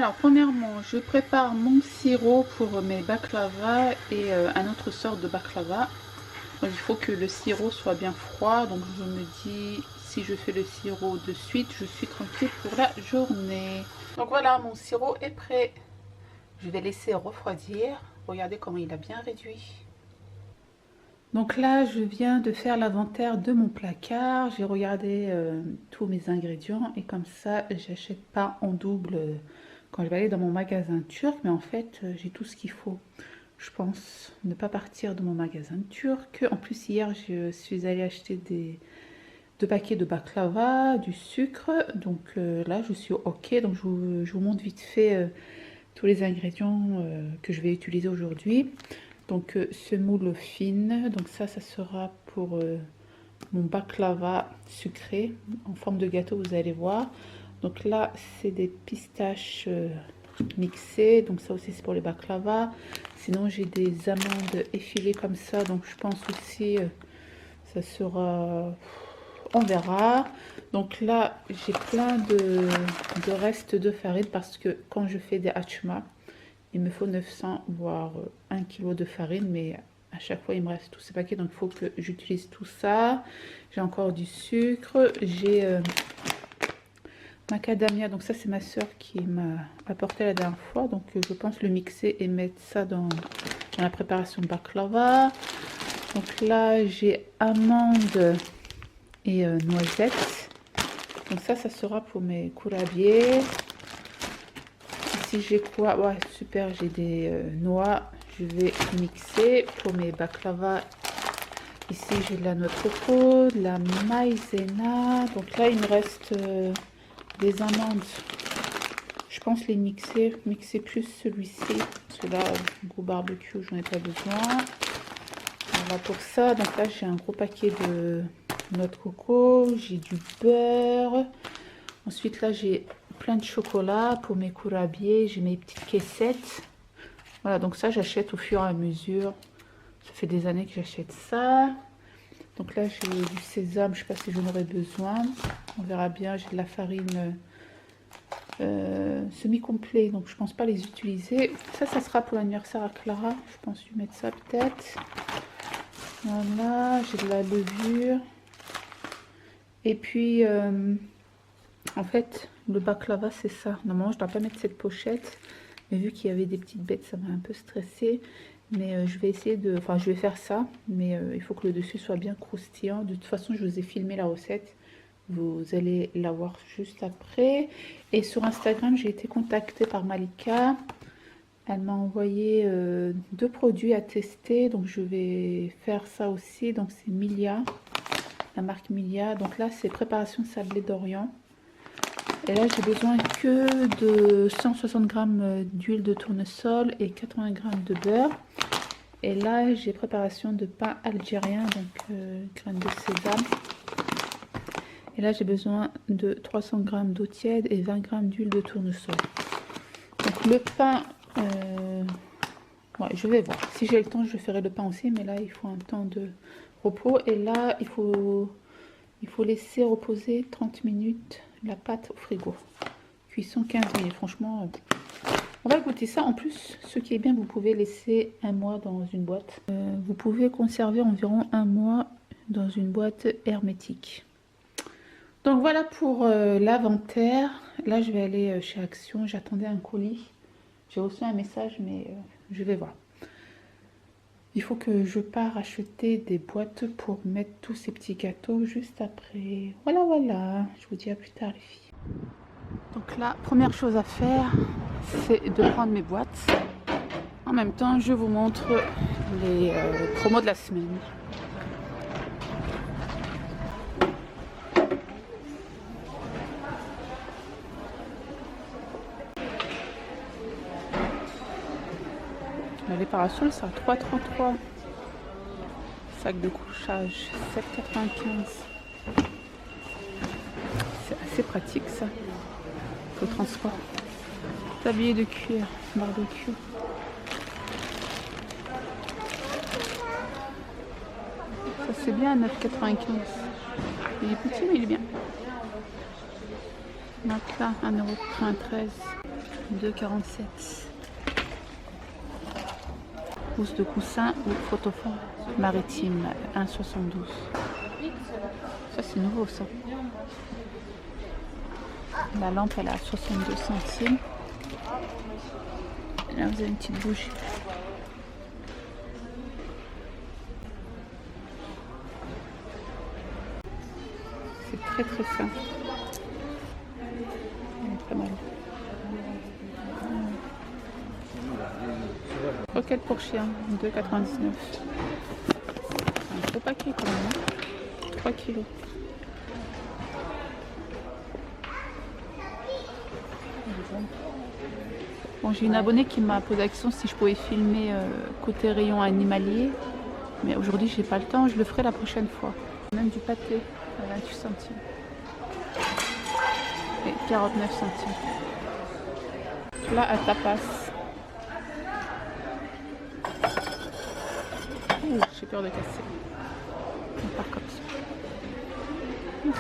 Alors premièrement, je prépare mon sirop pour mes baklava et un autre sort de baklava. Donc il faut que le sirop soit bien froid. Donc je me dis, si je fais le sirop de suite, je suis tranquille pour la journée. Donc voilà, mon sirop est prêt. Je vais laisser refroidir. Regardez comment il a bien réduit. Donc là, je viens de faire l'inventaire de mon placard. J'ai regardé tous mes ingrédients et comme ça, j'achète pas en double quand je vais aller dans mon magasin turc. Mais en fait, j'ai tout ce qu'il faut. Je pense ne pas partir de mon magasin turc. En plus, hier, je suis allée acheter deux paquets de baklava, du sucre. Donc là, je suis OK. Donc je vous montre vite fait tous les ingrédients que je vais utiliser aujourd'hui. Donc semoule fine, donc ça sera pour mon baklava sucré en forme de gâteau, vous allez voir. Donc là c'est des pistaches mixées, donc ça aussi c'est pour les baklava. Sinon j'ai des amandes effilées comme ça, donc je pense aussi ça sera, on verra. Donc là j'ai plein de restes de farine parce que quand je fais des hachma, il me faut 900 voire 1 kg de farine, mais à chaque fois il me reste tous ces paquets, donc il faut que j'utilise tout ça. J'ai encore du sucre, j'ai macadamia, donc ça c'est ma soeur qui m'a apporté la dernière fois, donc je pense le mixer et mettre ça dans la préparation de baklava. Donc là j'ai amandes et noisettes, donc ça sera pour mes kourabiés. J'ai quoi? Ouais, super, j'ai des noix. Je vais mixer pour mes baklava. Ici j'ai de la noix de coco, de la maïzena. Donc là il me reste des amandes. Je pense les mixer plus celui-ci, parce que là gros barbecue j'en ai pas besoin. Voilà pour ça. Donc là j'ai un gros paquet de noix de coco, j'ai du beurre. Ensuite là j'ai plein de chocolat pour mes kourabiés, j'ai mes petites caissettes. Voilà, donc ça j'achète au fur et à mesure. Ça fait des années que j'achète ça. Donc là j'ai du sésame, je sais pas si j'en aurai besoin. On verra bien. J'ai de la farine semi-complet, donc je pense pas les utiliser. Ça sera pour l'anniversaire à Clara. Je pense lui mettre ça peut-être. Voilà, j'ai de la levure. Et puis en fait, le baklava, c'est ça. Normalement, je ne dois pas mettre cette pochette. Mais vu qu'il y avait des petites bêtes, ça m'a un peu stressée. Mais je vais essayer de... Enfin, je vais faire ça. Mais il faut que le dessus soit bien croustillant. De toute façon, je vous ai filmé la recette. Vous allez la voir juste après. Et sur Instagram, j'ai été contactée par Malika. Elle m'a envoyé 2 produits à tester. Donc, je vais faire ça aussi. Donc, c'est Milia. La marque Milia. Donc là, c'est préparation sablée d'Orient. Et là, j'ai besoin que de 160 g d'huile de tournesol et 80 g de beurre. Et là, j'ai préparation de pain algérien, donc graines de sésame. Et là, j'ai besoin de 300 g d'eau tiède et 20 g d'huile de tournesol. Donc le pain, ouais, je vais voir. Si j'ai le temps, je ferai le pain aussi, mais là, il faut un temps de repos. Et là, il faut laisser reposer 30 minutes la pâte au frigo. Cuisson 15 minutes. Franchement, on va goûter ça. En plus, ce qui est bien, vous pouvez laisser 1 mois dans une boîte. Vous pouvez conserver environ 1 mois dans une boîte hermétique. Donc voilà pour l'inventaire. Là, je vais aller chez Action. J'attendais un colis. J'ai reçu un message, mais je vais voir. Il faut que je parte acheter des boîtes pour mettre tous ces petits gâteaux juste après. Voilà, voilà. Je vous dis à plus tard, les filles. Donc la première chose à faire, c'est de prendre mes boîtes. En même temps, je vous montre les promos de la semaine. Les parasols, c'est à 3,33 €. Sac de couchage, 7,95 €. C'est assez pratique ça. Au transport. Tablier de cuir, barbecue. Ça c'est bien à 9,95 €. Il est petit mais il est bien. Donc là, 1,93 €. 2,47. Housse de coussin ou photophore maritime 1,72. Ça c'est nouveau ça. La lampe elle est à 62 centimes. Là vous avez une petite bougie. C'est très très fin. Pas mal. Croquette pour chien, 2,99. Un gros paquet quand même. 3 kilos. Bon, j'ai une abonnée qui m'a posé la question si je pouvais filmer côté rayon animalier. Mais aujourd'hui, j'ai pas le temps. Je le ferai la prochaine fois. Même du pâté à 28 centimes. Et 49 centimes. Là, à tapas. Ouh, j'ai peur de casser. On part comme ça.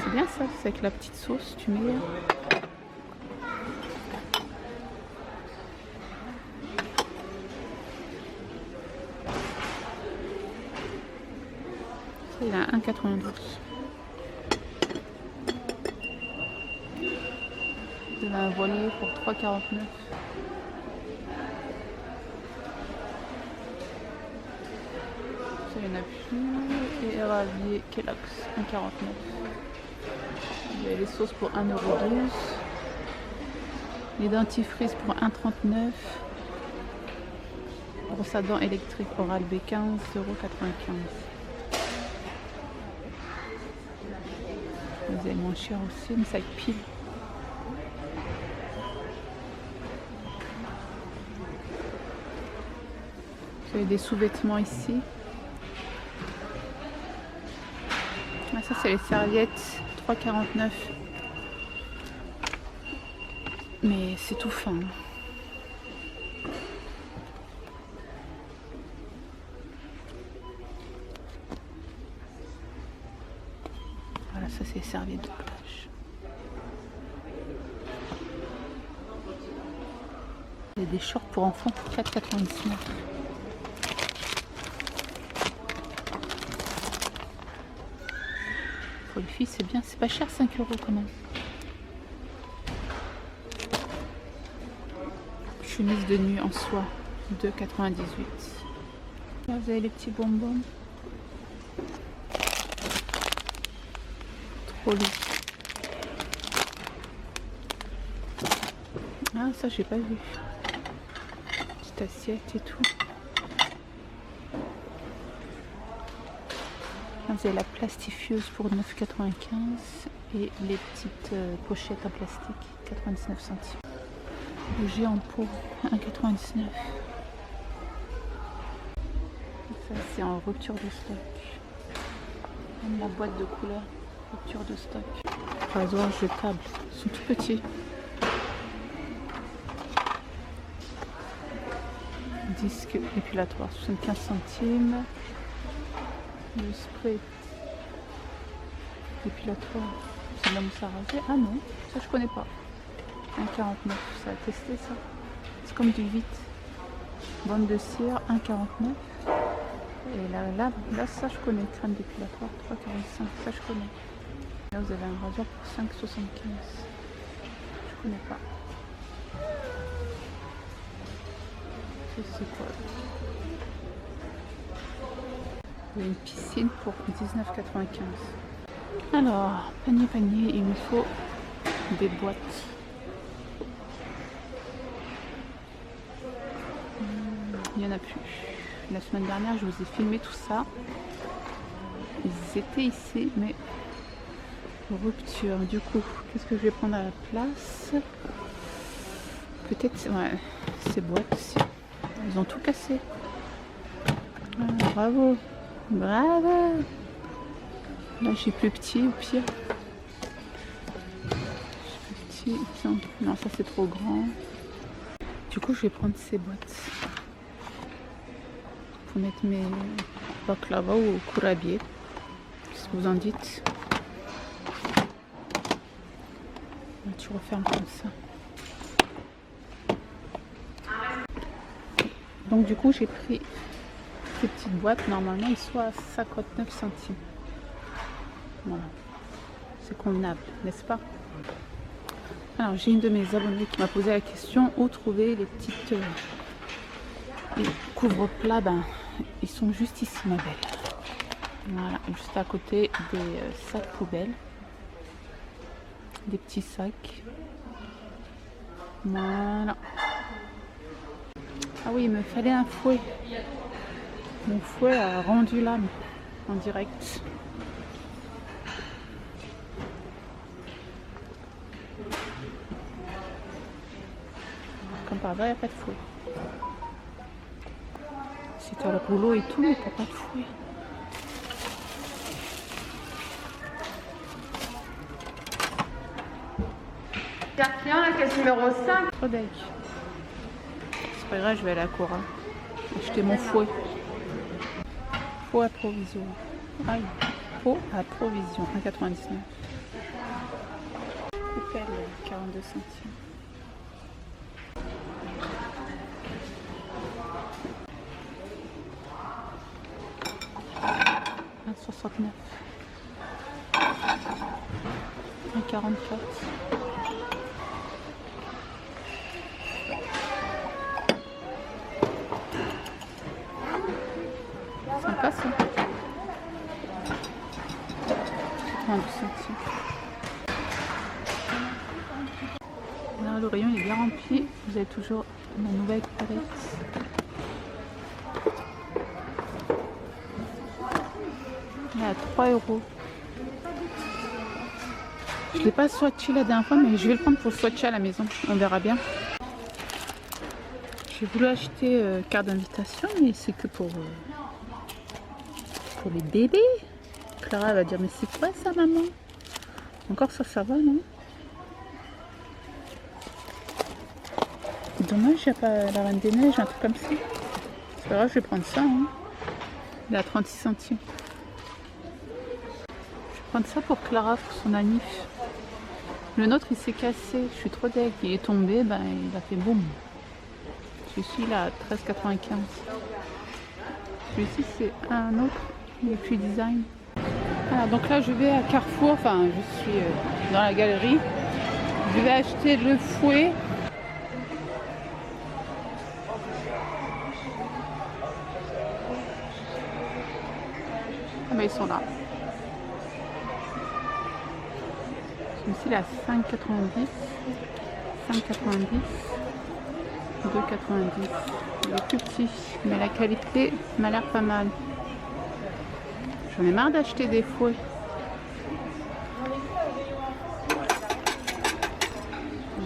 C'est bien ça, c'est avec la petite sauce, tu mets. Ça, il a 1,92. De un volier pour 3,49. Ça, il n'y en a plus. Et Ravier Kellogg's, 1,49. Il y a les sauces pour 1,12 €. Les dentifrices pour 1,39 €. Brosse à dents électrique Oral-B 15,95 €. Vous avez moins cher aussi, mais ça avec pile. Vous avez des sous-vêtements ici. Ah, ça c'est les serviettes, 3,49 €. Mais c'est tout fin. Voilà, ça c'est les serviettes de plage. Il y a des shorts pour enfants pour 4,99 €. Pour les filles, c'est bien, c'est pas cher, 5 € quand même. Chemise de nuit en soie, 2,98 €. Là, vous avez les petits bonbons. Trop lourd. Ah, ça, j'ai pas vu. Petite assiette et tout. Là, vous avez la plastifieuse pour 9,95 € et les petites pochettes en plastique, 99 centimes. Le géant pour 1,99 €. Ça, c'est en rupture de stock. Même la boîte de couleurs, rupture de stock. Rasoir jetable, ils sont tout petits. Disque épilatoire, 75 centimes. Le spray épilatoire, c'est de la mousse à raser. Ah non, ça je connais pas. 1,49 €, ça a testé ça. C'est comme du vite. Bande de cire, 1,49 €. Et là, ça je connais. Crème d'épilatoire, 3,45 €. Ça je connais. Là vous avez un rasoir pour 5,75 €. Je connais pas. C'est quoi? Il y a une piscine pour 19,95 €. Alors, panier, il me faut des boîtes. Il n'y en a plus. La semaine dernière, je vous ai filmé tout ça. Ils étaient ici, mais rupture. Du coup, qu'est-ce que je vais prendre à la place? Peut-être, ouais, ces boîtes aussi. Ils ont tout cassé. Ah, bravo. Bravo. Là, j'ai plus petit, au pire. J'ai plus petit. Non, ça c'est trop grand. Du coup, je vais prendre ces boîtes. Pour mettre mes baklava ou kourabié. Qu'est-ce que vous en dites? Tu refermes comme ça. Donc du coup j'ai pris ces petites boîtes, normalement ils sont à 59 centimes. Voilà, c'est convenable, n'est-ce pas? Alors j'ai une de mes abonnées qui m'a posé la question où trouver les petites les couvre-plats. Ben ils sont juste ici ma belle. Voilà, juste à côté des sacs poubelles, des petits sacs. Voilà. Ah oui, il me fallait un fouet. Mon fouet a rendu l'âme en direct. Comme par hasard, il n'y a pas de fouet. Si tu as le rouleau et tout, mais t'as pas de fouet. Carte client, la caisse numéro 5. Trop deg. C'est pas grave, je vais aller à Cora acheter mon fouet. Pot à provision. Aïe. Pot à provision, 1,99. Coupelle, 42 centimes. « 1,69. 1,44. Sympa ça. 92 centimes. Là, le rayon il est bien rempli. Vous avez toujours ma nouvelle palette. Là, à 3 €. Je ne l'ai pas swatché la dernière fois, mais je vais le prendre pour swatcher à la maison. On verra bien. J'ai voulu acheter carte d'invitation, mais c'est que pour les bébés. Clara va dire, mais c'est quoi ça, maman? Encore ça, ça va, non? Dommage, il n'y a pas la Reine des Neiges, un truc comme ça. C'est pas grave, je vais prendre ça. Hein. Il est à 36 centimes. Je vais prendre ça pour Clara, pour son anniv. Le nôtre, il s'est cassé. Je suis trop deg. Il est tombé, ben, il a fait boum. Celui-ci, il est à 13,95. Celui-ci, c'est un autre. Et puis design. Voilà, donc là, je vais à Carrefour. Enfin, je suis dans la galerie. Je vais acheter le fouet. Ah, mais ils sont là. Celui-ci, il est à 5,90. 5,90. 2,90. Il est plus petit, mais la qualité m'a l'air pas mal. J'en ai marre d'acheter des fouets.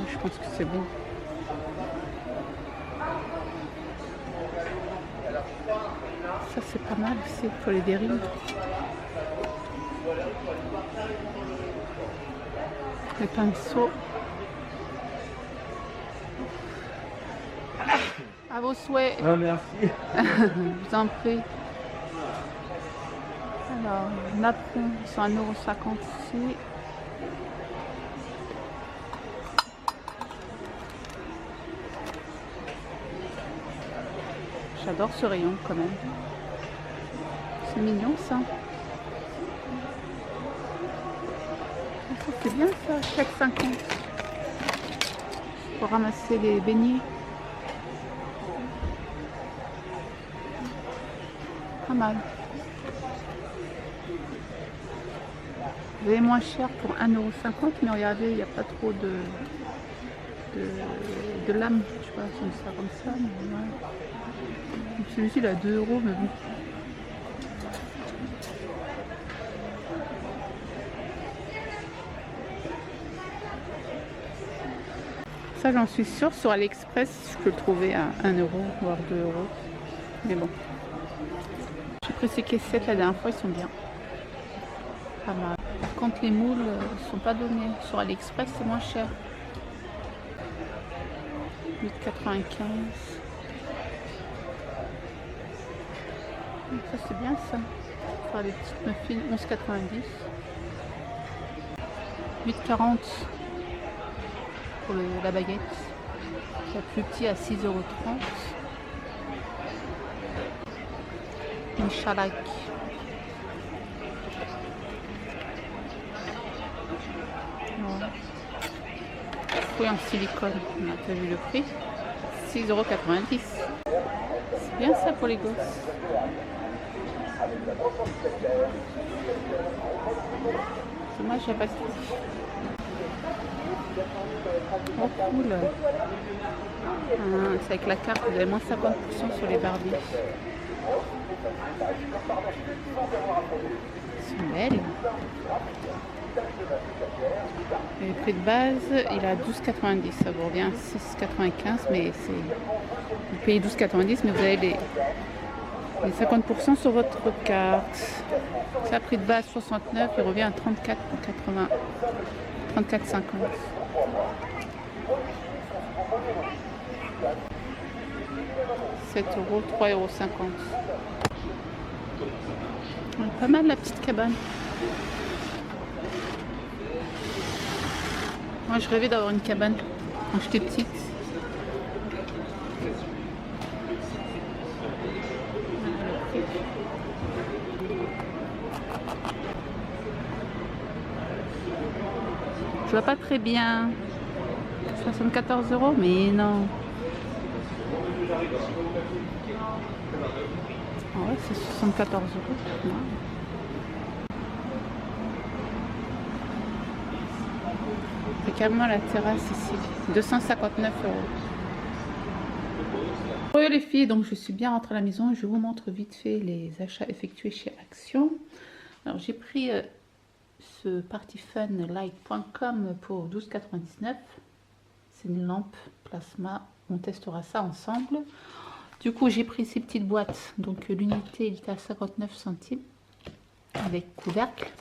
Je pense que c'est bon. Ça c'est pas mal aussi pour les dérives. Les pinceaux. À vos souhaits. Ah, merci. Je vous en prie. Alors, napperons, ils sont à 1,50 € ici. J'adore ce rayon quand même. C'est mignon ça. Ça c'est bien ça, chaque 50. Pour ramasser les beignets. Pas mal. Vous avez moins cher pour 1,50 €, mais regardez, il n'y a pas trop de lames, tu vois, comme ça. Ouais. Celui-ci, il a 2 €, mais bon. Ça, j'en suis sûre, sur AliExpress, je peux le trouver à 1 €, voire 2 €. Mais bon. J'ai pris ces caissettes la dernière fois, ils sont bien. Pas mal. Par contre, les moules ne sont pas donnés. Sur AliExpress, c'est moins cher. 8,95 €. Ça, c'est bien ça. Faire des petites muffins, 11,90 €. 8,40 € pour la baguette. Le plus petit à 6,30 €. Michalak. Voilà. Fouille en silicone, on n'a pas vu le prix. 6,90 €. C'est bien ça pour les gosses. Dommage, j'ai pas de prix. Oh cool. C'est avec la carte, vous avez moins 50% sur les Barbie. Ils sont belles. Et le prix de base, il a 12,90 €. Ça vous revient 6,95 €, mais c'est... Vous payez 12,90 €, mais vous avez les 50% sur votre carte. Ça, prix de base 69, il revient à 34,80 €. 34,50 €. €, 3,50 €. Pas mal la petite cabane. Moi je rêvais d'avoir une cabane quand j'étais petite. Je vois pas très bien. 74 €, mais non. Ah ouais, c'est 74 €. Ouais. C'est carrément la terrasse ici. 259 €. Bonjour les filles, donc je suis bien rentrée à la maison. Je vous montre vite fait les achats effectués chez Action. Alors j'ai pris ce partyfunlight.com pour 12,99 €. C'est une lampe plasma. On testera ça ensemble. Du coup, j'ai pris ces petites boîtes. Donc, l'unité, il était à 59 centimes avec couvercle.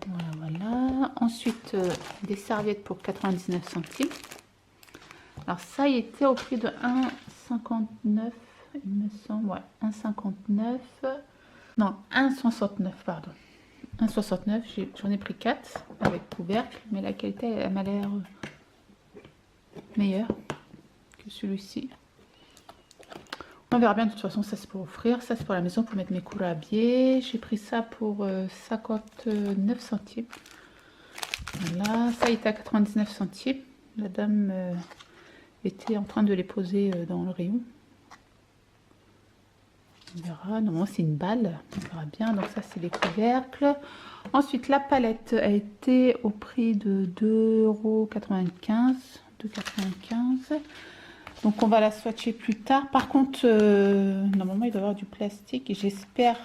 Voilà, voilà. Ensuite, des serviettes pour 99 centimes. Alors, ça, il était au prix de 1,59, il me semble. Ouais, 1,59. Non, 1,69, pardon. 1,69. J'en ai pris 4 avec couvercle, mais la qualité, elle m'a l'air meilleure que celui-ci. On verra bien, de toute façon, ça c'est pour offrir, ça c'est pour la maison, pour mettre mes courabiers. J'ai pris ça pour 59 centimes. Voilà, ça il était à 99 centimes. La dame était en train de les poser dans le rayon. On verra, normalement c'est une balle, on verra bien. Donc ça c'est les couvercles. Ensuite la palette a été au prix de 2,95 €. 2,95 €. Donc on va la swatcher plus tard. Par contre, normalement il doit y avoir du plastique et j'espère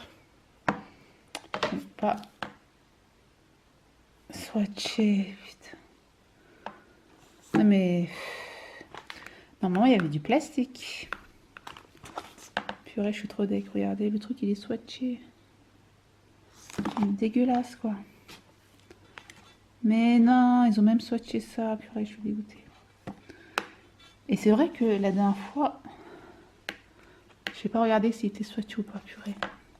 ne pas swatcher. Putain. Non mais normalement il y avait du plastique. Purée, je suis trop dégueu. Regardez, le truc il est swatché. Dégueulasse quoi. Mais non, ils ont même swatché ça. Purée, je suis dégoûtée. Et c'est vrai que la dernière fois, je n'ai pas regardé s'il était swatché ou pas, purée.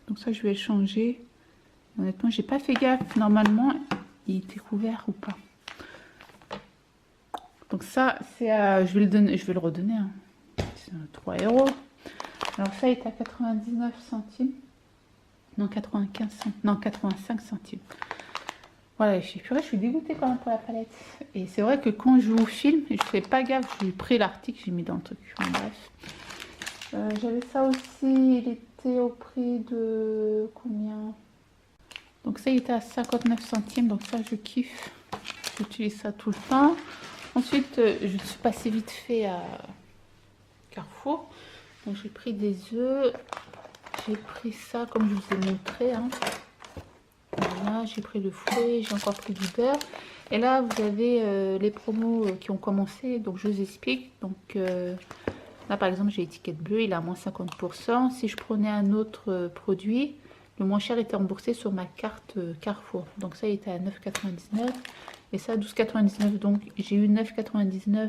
Donc ça, je vais le changer. Honnêtement, j'ai pas fait gaffe. Normalement, il était couvert ou pas. Donc ça, c'est je vais le donner, je vais le redonner. Hein. C'est 3 €. Alors ça, il est à 99 centimes. Non, 95 centimes. Non, 85 centimes. Voilà, je suis dégoûtée quand même pour la palette. Et c'est vrai que quand je vous filme, je fais pas gaffe, j'ai pris l'article, j'ai mis dans le truc. Bon, bref. J'avais ça aussi, il était au prix de combien? Donc ça, il était à 59 centimes, donc ça, je kiffe. J'utilise ça tout le temps. Ensuite, je suis passée vite fait à Carrefour. Donc j'ai pris des œufs. J'ai pris ça comme je vous ai montré. Hein. Voilà, j'ai pris le fouet, j'ai encore pris du beurre. Et là, vous avez les promos qui ont commencé, donc je vous explique. Donc là, par exemple, j'ai l'étiquette bleue, il est à moins 50%. Si je prenais un autre produit, le moins cher était remboursé sur ma carte Carrefour. Donc ça, il était à 9,99 et ça, 12,99. Donc j'ai eu 9,99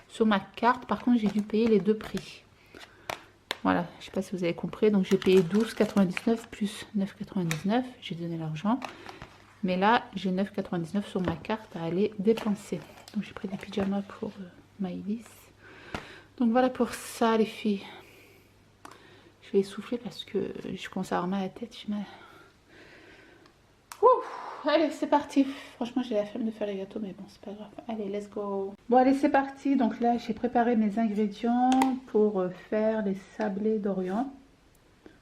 sur ma carte. Par contre, j'ai dû payer les deux prix. Voilà, je ne sais pas si vous avez compris. Donc j'ai payé 12,99 plus 9,99. J'ai donné l'argent. Mais là, j'ai 9,99 sur ma carte à aller dépenser. Donc j'ai pris des pyjamas pour Maëlys. Donc voilà pour ça les filles. Je Je vais essouffler parce que je commence à avoir mal à la tête. Ouh, allez, c'est parti. Franchement, j'ai la flemme de faire les gâteaux, mais bon, c'est pas grave. Allez, let's go. Bon, allez, c'est parti. Donc là, j'ai préparé mes ingrédients pour faire les sablés d'Orient.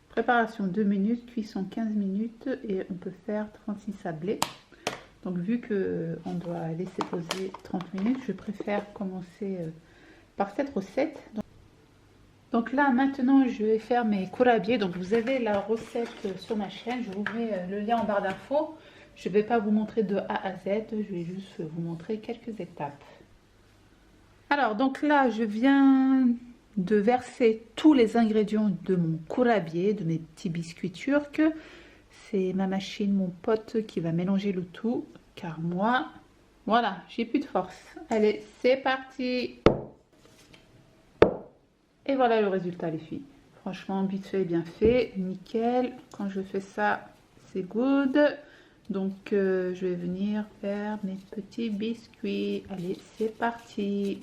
Préparation 2 minutes, cuisson 15 minutes et on peut faire 36 sablés. Donc vu que on doit laisser poser 30 minutes, je préfère commencer par cette recette. Donc là maintenant je vais faire mes courabiés. Donc vous avez la recette sur ma chaîne, je vous mets le lien en barre d'infos. Je ne vais pas vous montrer de A à Z, je vais juste vous montrer quelques étapes. Alors donc là je viens de verser tous les ingrédients de mon courabier, de mes petits biscuits turcs. C'est ma machine, mon pote qui va mélanger le tout, car moi, voilà, j'ai plus de force. Allez, c'est parti. Et voilà le résultat les filles. Franchement, vite fait, bien fait, nickel. Quand je fais ça, c'est good. Donc je vais venir faire mes petits biscuits. Allez, c'est parti.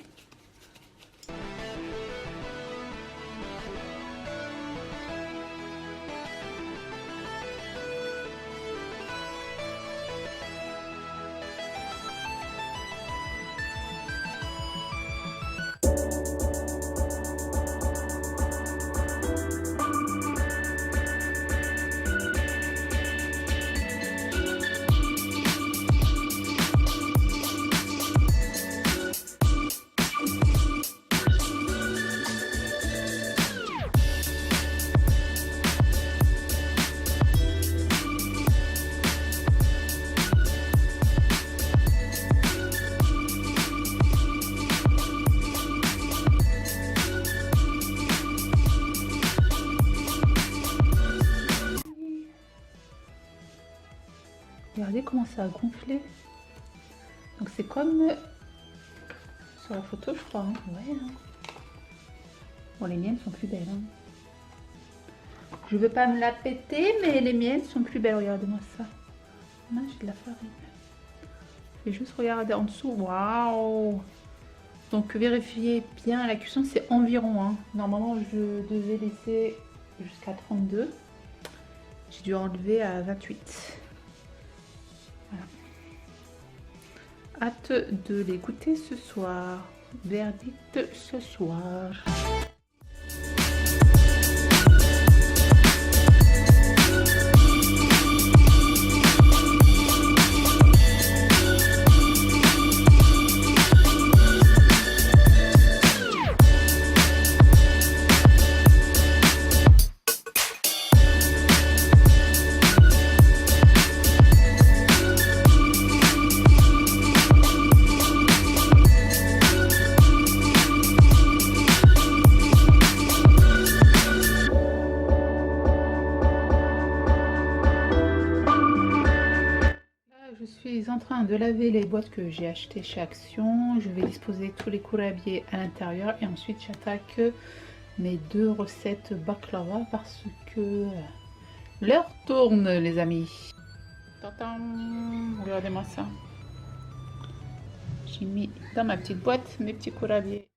Regardez comment ça a gonflé. Donc c'est comme sur la photo, je crois. Hein. Ouais, hein. Bon, les miennes sont plus belles. Hein. Je veux pas me la péter, mais les miennes sont plus belles. Regardez-moi ça. Là, j'ai de la farine. Je vais juste regarder en dessous. Waouh! Donc vérifiez bien la cuisson, c'est environ. Hein. Normalement, je devais laisser jusqu'à 32. J'ai dû enlever à 28. Voilà. Hâte de les goûter ce soir. Verdict ce soir. Je suis en train de laver les boîtes que j'ai achetées chez Action. Je vais disposer tous les courabiers à l'intérieur et ensuite j'attaque mes 2 recettes baklava parce que l'heure tourne les amis. Regardez-moi ça. J'ai mis dans ma petite boîte mes petits courabiers.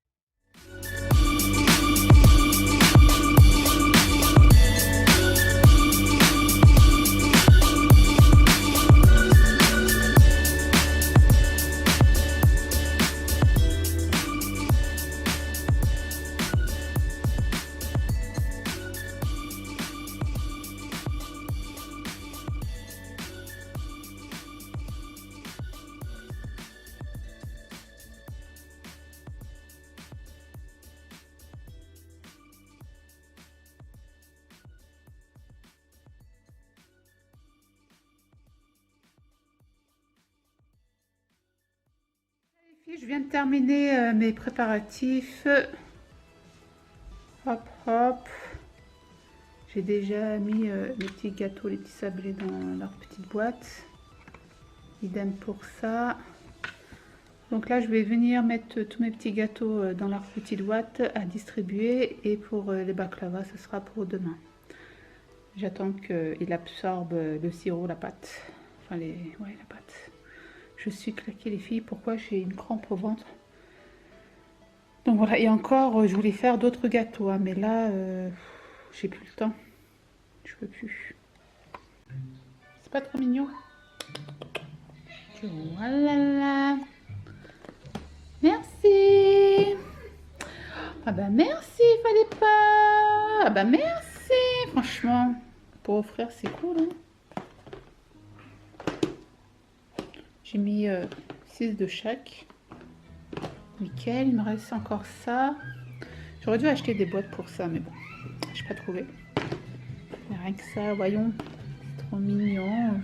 Je viens de terminer mes préparatifs. Hop, hop. J'ai déjà mis les petits gâteaux, les petits sablés dans leur petite boîte. Idem pour ça. Donc là, je vais venir mettre tous mes petits gâteaux dans leur petite boîte à distribuer. Et pour les baklava, ce sera pour demain. J'attends qu'il absorbe le sirop, la pâte. Enfin, la pâte. Je suis claquée les filles, pourquoi j'ai une crampe au ventre. Donc voilà, et encore je voulais faire d'autres gâteaux, hein, mais là j'ai plus le temps. Je peux plus. C'est pas trop mignon. Voilà. Merci. Ah bah merci, fallait pas. Ah bah merci, franchement. Pour offrir, c'est cool. Hein. J'ai mis 6 de chaque. Nickel, il me reste encore ça. J'aurais dû acheter des boîtes pour ça, mais bon, je n'ai pas trouvé. Mais rien que ça, voyons. C'est trop mignon.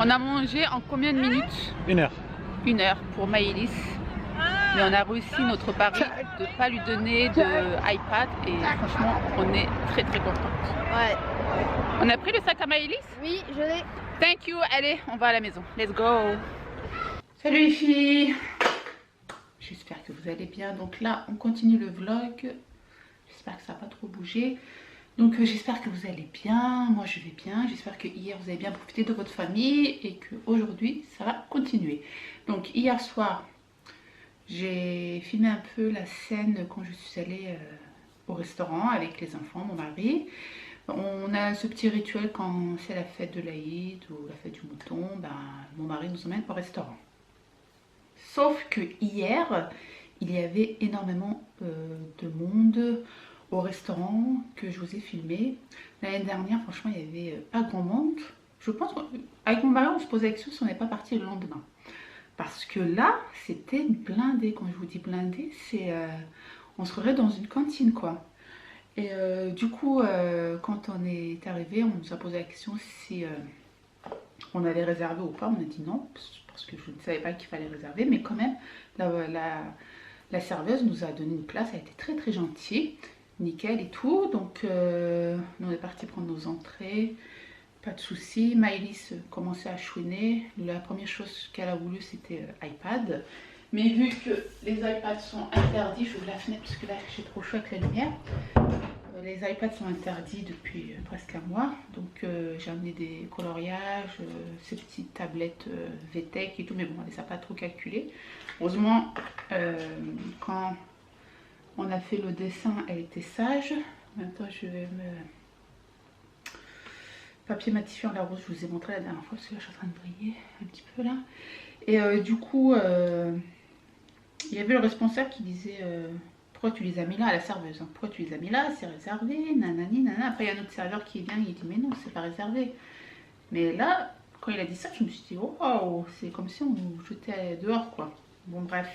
On a mangé en combien de minutes? 1 heure. 1 heure pour Maëlys. Mais on a réussi notre pari de ne pas lui donner de iPad et franchement on est très contente. Ouais. On a pris le sac à Maëlys? Oui, je l'ai. Thank you, allez on va à la maison, let's go. Salut les filles, j'espère que vous allez bien. Donc là on continue le vlog, j'espère que ça n'a pas trop bougé. Donc j'espère que vous allez bien, moi je vais bien, j'espère que hier vous avez bien profité de votre famille et qu'aujourd'hui ça va continuer. Donc hier soir j'ai filmé un peu la scène quand je suis allée au restaurant avec les enfants, mon mari. On a ce petit rituel quand c'est la fête de l'Aïd ou la fête du mouton, ben, mon mari nous emmène au restaurant. Sauf que hier il y avait énormément de monde au restaurant que je vous ai filmé. L'année dernière, franchement, il n'y avait pas grand monde. Je pense qu'avec mon mari, on se posait la question si on n'est pas parti le lendemain. Parce que là, c'était blindé. Quand je vous dis blindé, c'est on se croirait dans une cantine, quoi. Et du coup, quand on est arrivé, on nous a posé la question si on allait réserver ou pas. On a dit non, parce que je ne savais pas qu'il fallait réserver. Mais quand même, la serveuse nous a donné une place. Elle était très gentille. Nickel et tout, donc on est parti prendre nos entrées, pas de soucis. Maëlys commençait à chouiner. La première chose qu'elle a voulu c'était iPad, mais vu que les iPads sont interdits, j'ouvre la fenêtre parce que là j'ai trop chaud avec la lumière. Les iPads sont interdits depuis presque un mois, donc j'ai amené des coloriages, ces petites tablettes VTech et tout, mais bon, on les a pas trop calculées. Heureusement, quand on a fait le dessin, elle était sage. En même temps, je vais me... Papier matifiant la rose, je vous ai montré la dernière fois, parce que là, je suis en train de briller un petit peu là. Et du coup, il y avait le responsable qui disait... pourquoi tu les as mis là à la serveuse, hein. Pourquoi tu les as mis là, c'est réservé, nanani, nanana. Après, il y a un autre serveur qui vient, il dit, mais non, c'est pas réservé. Mais là, quand il a dit ça, je me suis dit, oh, wow, c'est comme si on nous jetait dehors, quoi. Bon, bref.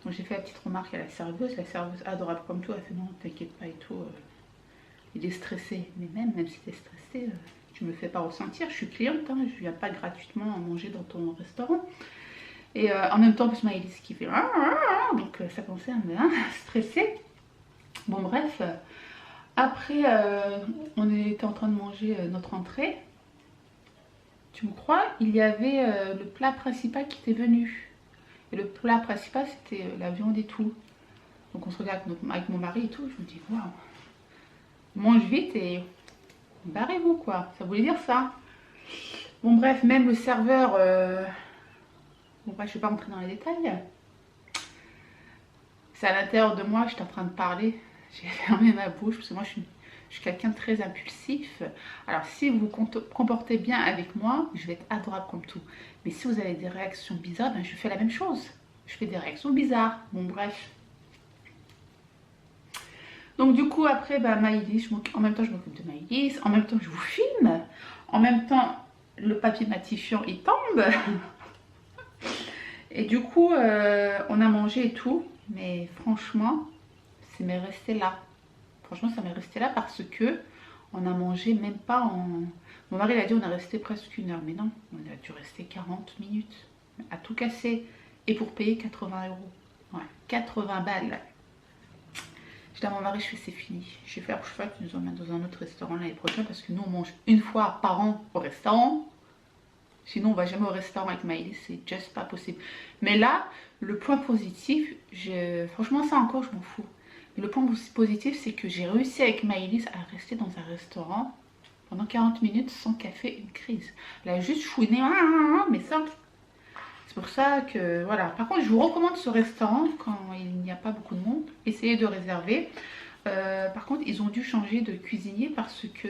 Donc, j'ai fait la petite remarque à la serveuse adorable comme tout, elle fait, non, t'inquiète pas et tout. Il est stressé. Mais même si t'es stressé, tu me le fais pas ressentir, je suis cliente, hein, je viens pas gratuitement manger dans ton restaurant. Et en même temps, plus Maëlys qui fait donc ça commençait à me stresser. Bon, bref. Après, on était en train de manger notre entrée. Tu me crois, il y avait le plat principal qui était venu. Et le plat principal, c'était la viande et tout. Donc on se regarde avec mon mari et tout. Je me dis, waouh, mange vite et barrez-vous, quoi. Ça voulait dire ça. Bon, bref, même le serveur... Bon, bref, je ne vais pas rentrer dans les détails. C'est à l'intérieur de moi, j'étais en train de parler. J'ai fermé ma bouche parce que moi, je suis quelqu'un de très impulsif. Alors, si vous vous comportez bien avec moi, je vais être adorable comme tout. Mais si vous avez des réactions bizarres, ben, je fais la même chose. Je fais des réactions bizarres. Bon, bref. Donc, du coup, après, ben, Maëlys, en même temps, je m'occupe de Maëlys. En même temps, je vous filme. En même temps, le papier matifiant, il tombe. Et du coup, on a mangé et tout. Mais franchement, ça m'est resté là. Franchement, ça m'est resté là parce que on a mangé même pas en... Mon mari a dit on a resté presque 1 heure. Mais non, on a dû rester 40 minutes. À tout casser. Et pour payer 80 €. Ouais, 80 balles. Je dis à mon mari, je fais c'est fini. Je vais faire choix qu'ils nous emmènent dans un autre restaurant l'année prochaine. Parce que nous, on mange 1 fois par an au restaurant. Sinon, on va jamais au restaurant avec Maëlys, c'est juste pas possible. Mais là, le point positif, franchement, ça encore, je m'en fous. Mais le point positif, c'est que j'ai réussi avec Maëlys à rester dans un restaurant pendant 40 minutes sans qu'elle fait une crise. Elle a juste chouiné, mais ça, c'est pour ça que, voilà. Par contre, je vous recommande ce restaurant quand il n'y a pas beaucoup de monde. Essayez de réserver. Par contre, ils ont dû changer de cuisinier parce que...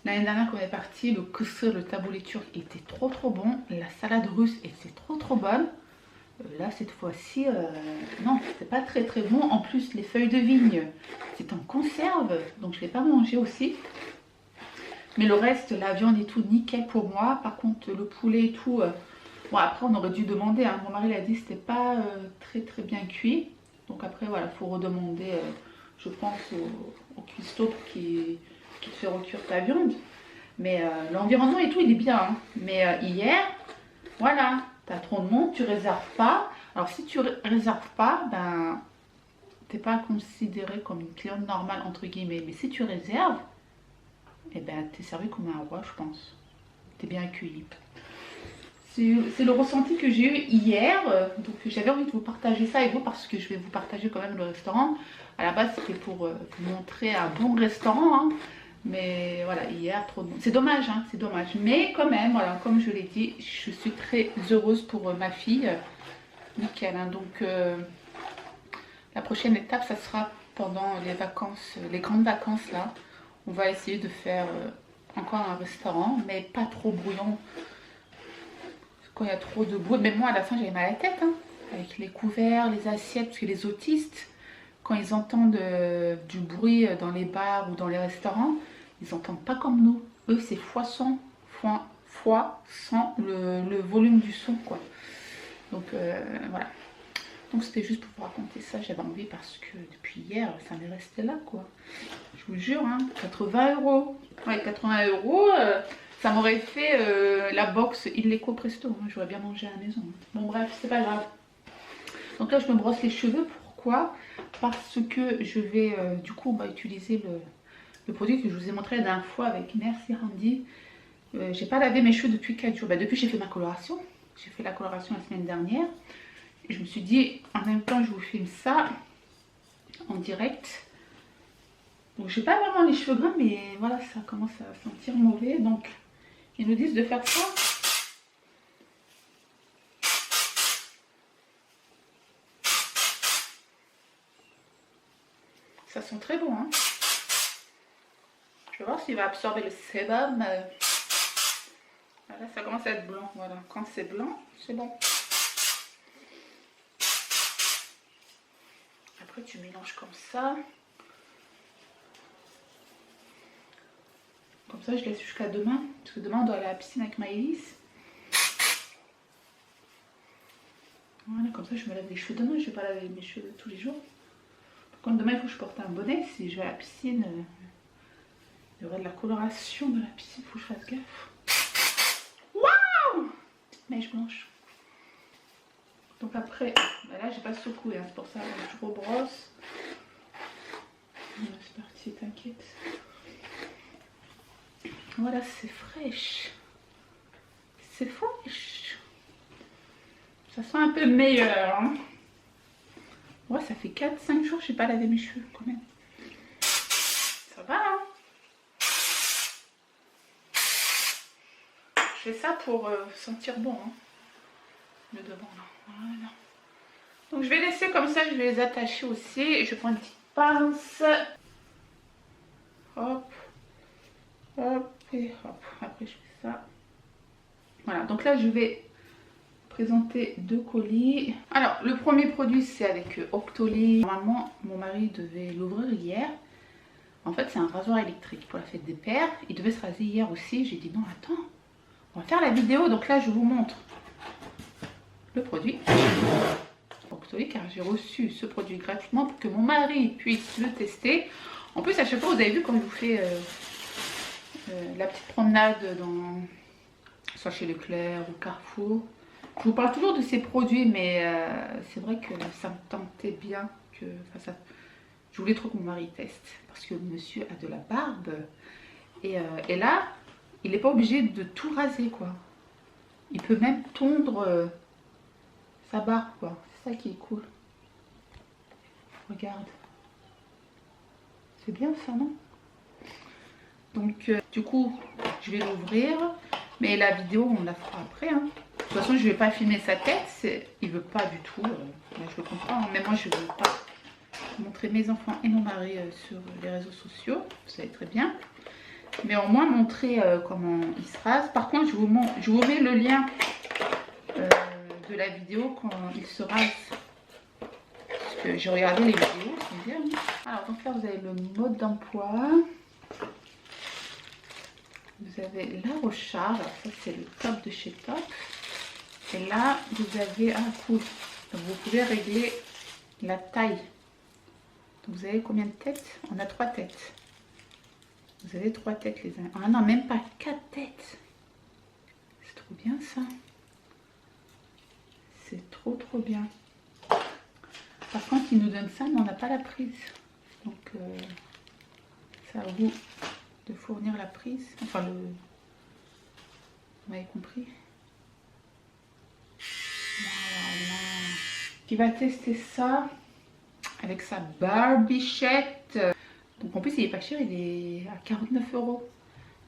L'année dernière, quand on est parti, le kısır, le taboulé turc était trop bon. La salade russe était trop bonne. Là, cette fois-ci, non, c'était pas très bon. En plus, les feuilles de vigne, c'est en conserve. Donc, je ne l'ai pas mangé aussi. Mais le reste, la viande et tout, nickel pour moi. Par contre, le poulet et tout... bon, après, on aurait dû demander. Hein. Mon mari l'a dit, c'était pas très bien cuit. Donc après, voilà, il faut redemander, je pense, au cuistot pour qui te fait recuire ta viande. Mais l'environnement et tout, il est bien. Hein. Mais hier, voilà, t'as trop de monde, tu réserves pas. Alors si tu réserves pas, ben, t'es pas considéré comme une cliente normale, entre guillemets. Mais si tu réserves, eh ben, t'es servi comme un roi, je pense. T'es bien accueilli. C'est le ressenti que j'ai eu hier. Donc j'avais envie de vous partager ça avec vous parce que je vais vous partager quand même le restaurant. À la base, c'était pour vous montrer un bon restaurant. Hein. Mais voilà, hier, trop de monde. C'est dommage, hein, c'est dommage. Mais quand même, voilà, comme je l'ai dit, je suis très heureuse pour ma fille. Nickel. Hein. Donc, la prochaine étape, ça sera pendant les vacances, les grandes vacances là. On va essayer de faire encore un restaurant, mais pas trop bruyant. Quand il y a trop de bruit. Mais moi, à la fin, j'avais mal à la tête. Hein, avec les couverts, les assiettes, parce que les autistes... Quand ils entendent du bruit dans les bars ou dans les restaurants, ils n'entendent pas comme nous. Eux, c'est fois 100 le volume du son, quoi. Donc, voilà. Donc, c'était juste pour vous raconter ça. J'avais envie parce que depuis hier, ça m'est resté là, quoi. Je vous jure, hein, 80 €. Ouais, 80 €, ça m'aurait fait la box illico presto. Hein. J'aurais bien mangé à la maison. Bon, bref, c'est pas grave. Donc là, je me brosse les cheveux. Pourquoi? Parce que je vais du coup on va utiliser le produit que je vous ai montré la dernière fois avec Merci Randy. J'ai pas lavé mes cheveux depuis 4 jours. Bah, depuis j'ai fait ma coloration. J'ai fait la coloration la semaine dernière. Et je me suis dit en même temps je vous filme ça en direct. Donc j'ai pas vraiment les cheveux gras, mais voilà, ça commence à sentir mauvais. Donc ils nous disent de faire ça. Ça sent très bon, hein. Je vais voir s'il va absorber le sébum. Voilà, ça commence à être blanc. Voilà, quand c'est blanc, c'est bon. Après, tu mélanges comme ça. Comme ça, je laisse jusqu'à demain. Parce que demain, on doit aller à la piscine avec Maëlys. Voilà, comme ça, je me lave les cheveux demain. Je ne vais pas laver mes cheveux tous les jours. Par contre, demain, il faut que je porte un bonnet. Si je vais à la piscine, il y aura de la coloration dans la piscine. Il faut que je fasse gaffe. Waouh! Petite mèche blanche. Donc après, bah là, j'ai pas secoué. Hein, c'est pour ça que je rebrosse. C'est parti, t'inquiète. Voilà, c'est fraîche. C'est fraîche. Ça sent un peu meilleur. Hein. Ouais, ça fait 4-5 jours que je n'ai pas lavé mes cheveux quand même. Ça va, hein. Je fais ça pour sentir bon. Hein. Le devant, là. Voilà. Donc je vais laisser comme ça, je vais les attacher aussi. Et je prends une petite pince. Hop. Hop et hop. Après je fais ça. Voilà, donc là je vais présenter 2 colis. Alors le premier produit c'est avec Octoly. Normalement mon mari devait l'ouvrir hier. En fait c'est un rasoir électrique pour la fête des pères. Il devait se raser hier aussi. J'ai dit non attends, on va faire la vidéo. Donc là je vous montre le produit Octoly car j'ai reçu ce produit gratuitement pour que mon mari puisse le tester. En plus à chaque fois vous avez vu quand je vous fais la petite promenade dans soit chez Leclerc ou Carrefour, je vous parle toujours de ces produits, mais c'est vrai que ça me tentait bien que ça, je voulais trop que mon mari teste parce que monsieur a de la barbe et là il n'est pas obligé de tout raser quoi, il peut même tondre sa barbe quoi, c'est ça qui est cool. Regarde, c'est bien ça non? Donc du coup je vais l'ouvrir, mais la vidéo on la fera après hein. De toute façon je vais pas filmer sa tête, il veut pas du tout, je le comprends, mais moi je veux pas montrer mes enfants et mon mari sur les réseaux sociaux, vous savez très bien, mais au moins montrer comment il se rase. Par contre je vous mets le lien de la vidéo quand il se rase, parce que j'ai regardé les vidéos, c'est bien. Alors donc là vous avez le mode d'emploi. Vous avez la recharge, ça c'est le top de chez Top. Et là, vous avez un coup. Donc vous pouvez régler la taille. Donc vous avez combien de têtes? On a 3 têtes. Vous avez 3 têtes les uns. Ah non, même pas 4 têtes. C'est trop bien ça. C'est trop bien. Par contre, ils nous donnent ça, mais on n'a pas la prise. Donc c'est à vous de fournir la prise, enfin le, vous m'avez compris. Voilà. Qui va tester ça avec sa barbichette. Donc en plus il est pas cher, il est à 49 €.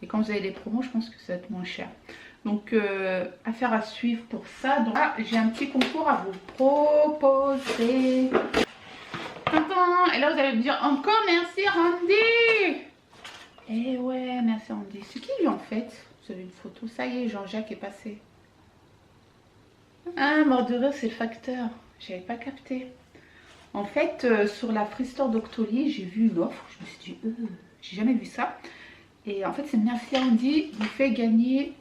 Et quand vous avez des promos, je pense que ça va être moins cher. Donc affaire à suivre pour ça. Donc là j'ai un petit concours à vous proposer. Et là vous allez me dire encore merci Randy. Eh ouais, merci Andy. C'est qui lui en fait? Vous avez une photo. Ça y est, Jean-Jacques est passé. Ah, mort de rire, c'est le facteur. J'avais pas capté. En fait, sur la Free Store d'Octoly, j'ai vu une offre. Je me suis dit, j'ai jamais vu ça. Et en fait, c'est merci Andy vous fait gagner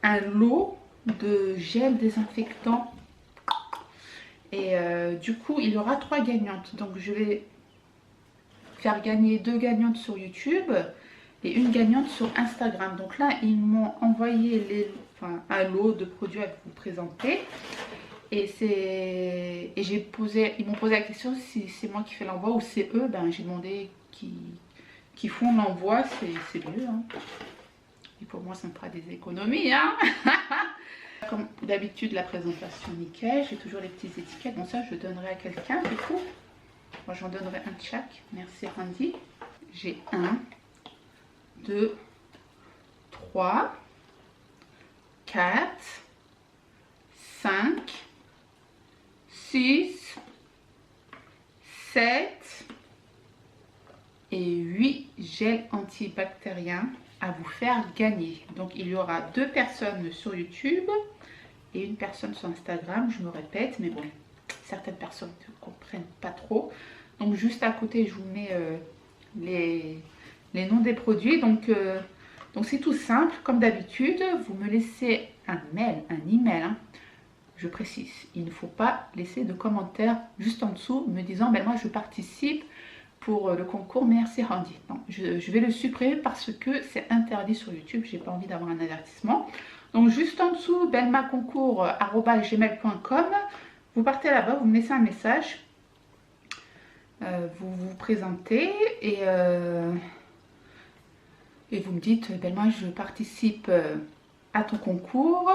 un lot de gel désinfectant. Et du coup, il y aura 3 gagnantes. Donc, je vais faire gagner 2 gagnantes sur YouTube et une gagnante sur Instagram. Donc là ils m'ont envoyé un lot de produits à vous présenter et ils m'ont posé la question si c'est moi qui fais l'envoi ou c'est eux. Ben j'ai demandé qui font l'envoi, c'est mieux hein. Et pour moi ça me fera des économies hein. Comme d'habitude la présentation nickel, j'ai toujours les petites étiquettes. Bon ça je donnerai à quelqu'un du coup. Moi j'en donnerai un de chaque. Merci Randy. j'ai 1, 2, 3, 4, 5, 6, 7 et 8 gels antibactériens à vous faire gagner. Donc il y aura 2 personnes sur YouTube et une personne sur Instagram, je me répète, mais bon, certaines personnes ne comprennent pas trop. Donc juste à côté, je vous mets les noms des produits. Donc c'est tout simple, comme d'habitude, vous me laissez un email, hein. Je précise, il ne faut pas laisser de commentaires juste en dessous me disant ben moi je participe pour le concours Merci Handy. Non, je vais le supprimer parce que c'est interdit sur YouTube, j'ai pas envie d'avoir un avertissement. Donc juste en dessous, belmaconcours@gmail.com, vous partez là-bas, vous me laissez un message, vous vous présentez et vous me dites Belma je participe à ton concours.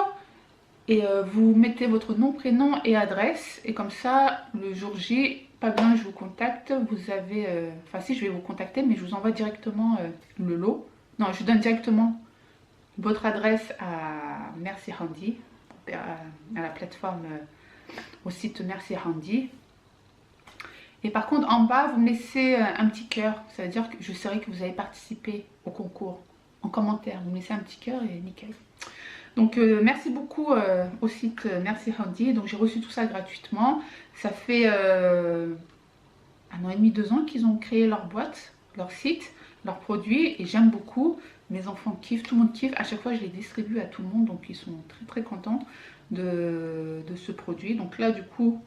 Et vous mettez votre nom, prénom et adresse. Et comme ça, le jour J, pas besoin je vous contacte. Vous avez... Enfin si, je vais vous contacter, mais je vous envoie directement le lot. Non, je donne directement votre adresse à Merci Handy, à la plateforme, au site Merci Handy. Et par contre, en bas, vous me laissez un petit cœur. Ça veut dire que je saurai que vous avez participé au concours. En commentaire, vous me laissez un petit cœur et nickel. Donc merci beaucoup au site Merci Handy. Donc j'ai reçu tout ça gratuitement. Ça fait 1 an et demi, 2 ans qu'ils ont créé leur boîte, leur site, leurs produits. Et j'aime beaucoup. Mes enfants kiffent, tout le monde kiffe. À chaque fois je les distribue à tout le monde. Donc ils sont très très contents de ce produit. Donc là du coup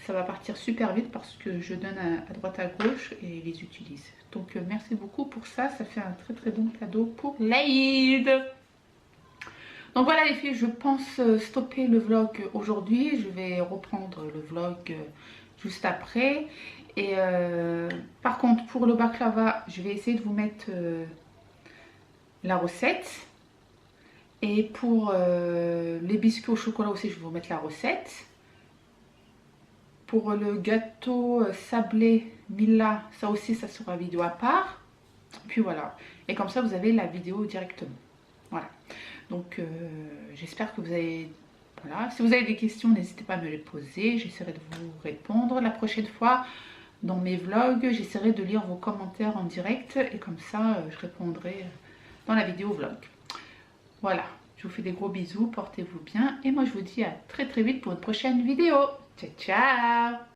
ça va partir super vite parce que je donne à droite à gauche et ils les utilisent. Donc merci beaucoup pour ça. Ça fait un très très bon cadeau pour l'Aïd. Donc voilà les filles, je pense stopper le vlog aujourd'hui. Je vais reprendre le vlog juste après. Et par contre pour le baklava, je vais essayer de vous mettre la recette. Et pour les biscuits au chocolat aussi, je vais vous mettre la recette. Pour le gâteau sablé Mila, ça aussi ça sera vidéo à part. Puis voilà. Et comme ça vous avez la vidéo directement. Voilà. Donc j'espère que vous avez... Voilà. Si vous avez des questions, n'hésitez pas à me les poser. J'essaierai de vous répondre la prochaine fois. Dans mes vlogs, j'essaierai de lire vos commentaires en direct. Et comme ça, je répondrai dans la vidéo vlog. Voilà. Je vous fais des gros bisous. Portez-vous bien. Et moi, je vous dis à très très vite pour une prochaine vidéo. Ciao, ciao!